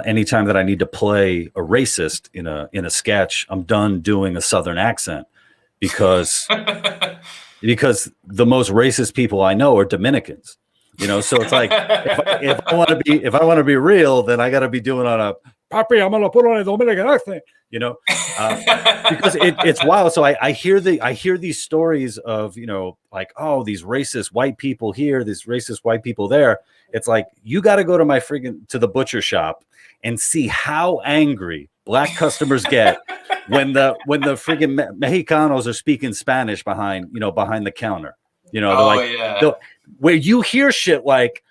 anytime that I need to play a racist in a sketch, I'm done doing a Southern accent because the most racist people I know are Dominicans. So it's like if I want to be real, then I got to be doing on a papi, I'm gonna put on a Dominican accent, because it's wild. So I hear these stories of like, oh, these racist white people here, these racist white people there. It's like, you got to go to the butcher shop and see how angry black customers get when the friggin' Mexicanos are speaking Spanish behind the counter. Where you hear shit like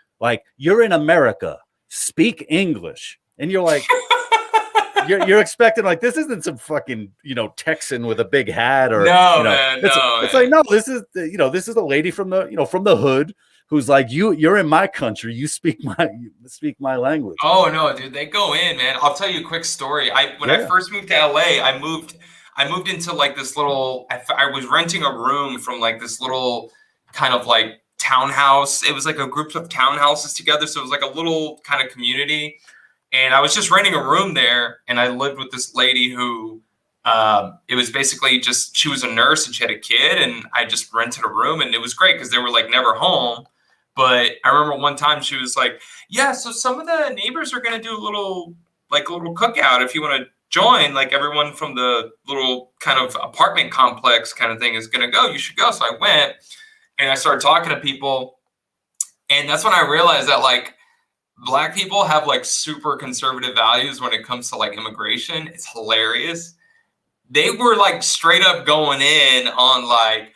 you're in America, speak English, and you're like, you're expecting like, this isn't some fucking Texan with a big hat or it's like, no, this is a lady from the hood who's like, you're in my country, you speak my language. Oh no, dude, they go in, man. I'll tell you a quick story. When I first moved to LA, I moved into like this little, I was renting a room from like this little kind of like townhouse. It was like a group of townhouses together, so it was like a little kind of community. And I was just renting a room there, and I lived with this lady who, it was basically just, she was a nurse and she had a kid, and I just rented a room, and it was great because they were like never home. But I remember one time she was like, yeah, so some of the neighbors are going to do a little cookout if you want to join, like everyone from the little kind of apartment complex kind of thing is going to go. You should go. So I went and I started talking to people. And that's when I realized that like Black people have like super conservative values when it comes to like immigration. It's hilarious. They were like straight up going in on like,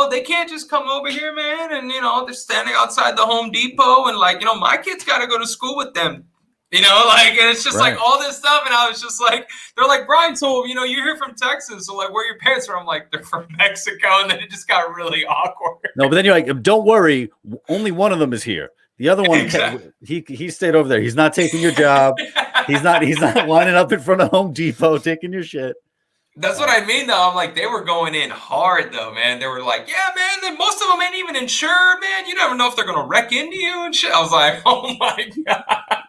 they can't just come over here, man. And, they're standing outside the Home Depot and like, my kids got to go to school with them, and it's just like all this stuff. And I was just like, they're like, Brian, so, you're here from Texas. So like, where are your parents from? I'm like, they're from Mexico. And then it just got really awkward. No, but then you're like, don't worry. Only one of them is here. The other one, exactly. he stayed over there. He's not taking your job. He's not lining up in front of Home Depot, taking your shit. That's what I mean, though. I'm like, they were going in hard, though, man. They were like, yeah, man, then most of them ain't even insured, man. You never know if they're going to wreck into you and shit. I was like, oh, my God.